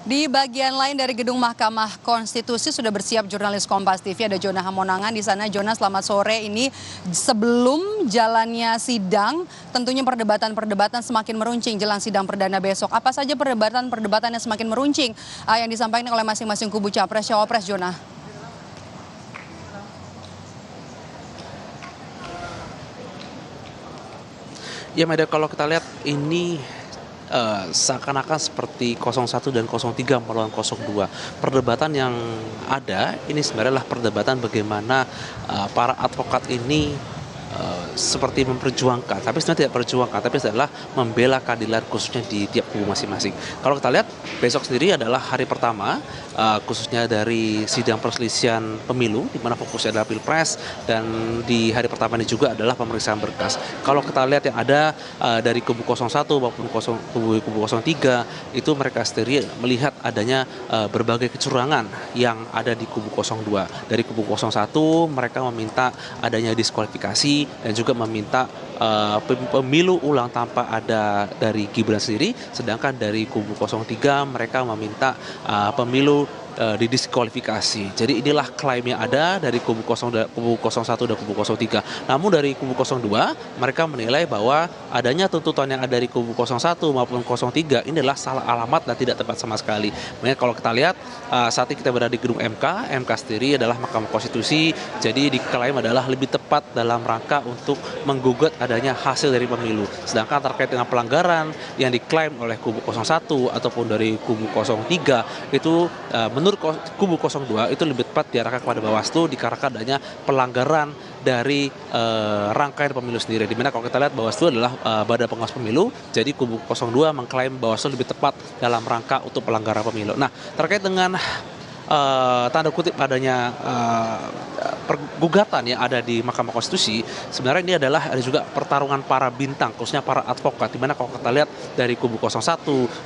Di bagian lain dari gedung Mahkamah Konstitusi sudah bersiap jurnalis Kompas TV, ada Jona Hamonangan di sana. Jona, selamat sore. Ini sebelum jalannya sidang, tentunya perdebatan-perdebatan semakin meruncing jelang sidang perdana besok. Apa saja perdebatan-perdebatan yang semakin meruncing yang disampaikan oleh masing-masing kubu capres cawapres, Jona? Ya, Meda, kalau kita lihat ini seakan-akan seperti 01 dan 03 melawan 02. Perdebatan yang ada ini sebenarnya adalah perdebatan bagaimana para advokat ini seperti memperjuangkan, tapi sebenarnya tidak perjuangkan, tapi adalah membela keadilan khususnya di tiap kubu masing-masing. Kalau kita lihat besok sendiri adalah hari pertama khususnya dari sidang perselisihan pemilu di mana fokusnya adalah Pilpres, dan di hari pertama ini juga adalah pemeriksaan berkas. Kalau kita lihat yang ada dari kubu 01 maupun kubu 03 itu mereka sendiri melihat adanya berbagai kecurangan yang ada di kubu 02. Dari kubu 01 mereka meminta adanya diskualifikasi dan juga meminta pemilu ulang tanpa ada dari Gibran sendiri, sedangkan dari kubu 03 mereka meminta pemilu didiskualifikasi. Jadi inilah klaim yang ada dari kubu 01 dan kubu 03. Namun dari kubu 02 mereka menilai bahwa adanya tuntutan yang ada dari kubu 01 maupun 03 ini adalah salah alamat dan tidak tepat sama sekali. Makanya kalau kita lihat saat ini kita berada di gedung MK sendiri adalah Mahkamah Konstitusi, jadi diklaim adalah lebih tepat dalam rangka untuk menggugat adanya hasil dari pemilu. Sedangkan terkait dengan pelanggaran yang diklaim oleh kubu 01 ataupun dari kubu 03 itu menurut kubu 02 itu lebih tepat diarahkan kepada Bawaslu dikarenakan adanya pelanggaran dari rangkaian pemilu sendiri. Dimana kalau kita lihat Bawaslu adalah badan pengawas pemilu, jadi kubu 02 mengklaim Bawaslu lebih tepat dalam rangka untuk pelanggaran pemilu. Nah, terkait dengan tanda kutip adanya pergugatan yang ada di Mahkamah Konstitusi, sebenarnya ini adalah ada juga pertarungan para bintang, khususnya para advokat, di mana kalau kita lihat dari kubu 01,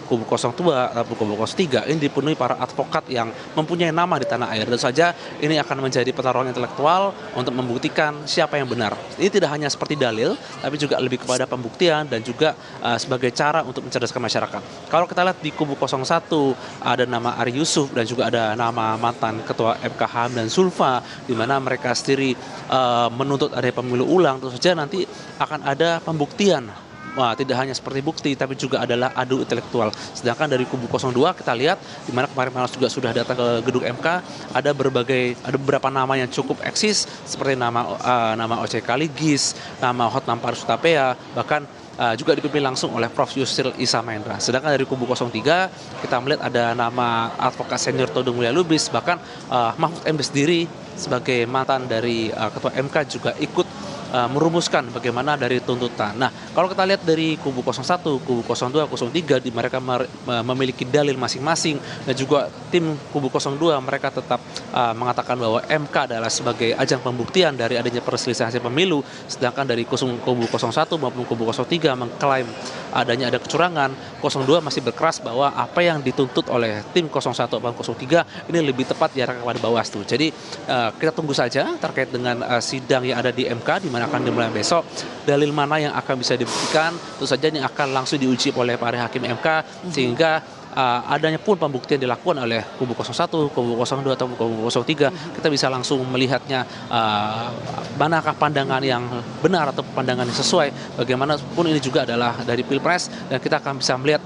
kubu 02, ataupun kubu 03 ini dipenuhi para advokat yang mempunyai nama di tanah air. Dan saja ini akan menjadi pertarungan intelektual untuk membuktikan siapa yang benar. Ini tidak hanya seperti dalil, tapi juga lebih kepada pembuktian dan juga sebagai cara untuk mencerdaskan masyarakat. Kalau kita lihat di kubu 01 ada nama Ari Yusuf dan juga ada nama mantan Ketua MK Ham dan Sulfa, di mana mereka sendiri menuntut ada pemilu ulang. Tentu saja nanti akan ada pembuktian. Wah, tidak hanya seperti bukti, tapi juga adalah adu intelektual. Sedangkan dari kubu 02 kita lihat, di mana kemarin juga sudah datang ke gedung MK, ada beberapa nama yang cukup eksis, seperti nama Oce Kaligis, nama Hotman Paris Hutapea, bahkan juga dipimpin langsung oleh Prof. Yusril Issa Mahendra. Sedangkan dari kubu 03 kita melihat ada nama advokat senior Todung Mulya Lubis, bahkan Mahfud MD sendiri sebagai mantan dari Ketua MK juga ikut merumuskan bagaimana dari tuntutan. Nah, kalau kita lihat dari kubu 01, kubu 02, 03 di mereka memiliki dalil masing-masing, dan juga tim kubu 02 mereka tetap mengatakan bahwa MK adalah sebagai ajang pembuktian dari adanya perselisihan hasil pemilu, sedangkan dari kubu 01 maupun kubu 03 mengklaim adanya ada kecurangan. 02 masih berkeras bahwa apa yang dituntut oleh tim 01 maupun 03 ini lebih tepat diarahkan kepada Bawaslu. Jadi kita tunggu saja terkait dengan sidang yang ada di MK di mana akan dimulai besok, dalil mana yang akan bisa dibuktikan, tentu saja ini akan langsung diuji oleh para hakim MK, sehingga adanya pun pembuktian dilakukan oleh kubu 01, kubu 02 atau kubu 03, kita bisa langsung melihatnya manakah pandangan yang benar atau pandangan yang sesuai. Bagaimanapun ini juga adalah dari Pilpres, dan kita akan bisa melihat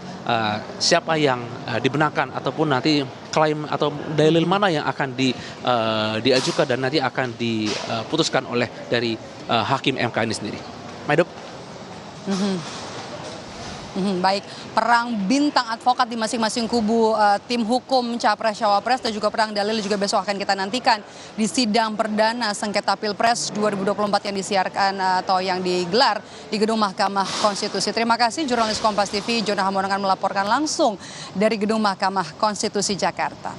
siapa yang dibenarkan ataupun nanti klaim atau dalil mana yang akan diajukan dan nanti akan diputuskan oleh dari hakim MK ini sendiri. Maidop. Baik, perang bintang advokat di masing-masing kubu tim hukum capres cawapres dan juga perang dalil juga besok akan kita nantikan di sidang perdana sengketa Pilpres 2024 yang disiarkan atau yang digelar di gedung Mahkamah Konstitusi. Terima kasih jurnalis Kompas TV Jona Hamonangan melaporkan langsung dari gedung Mahkamah Konstitusi Jakarta.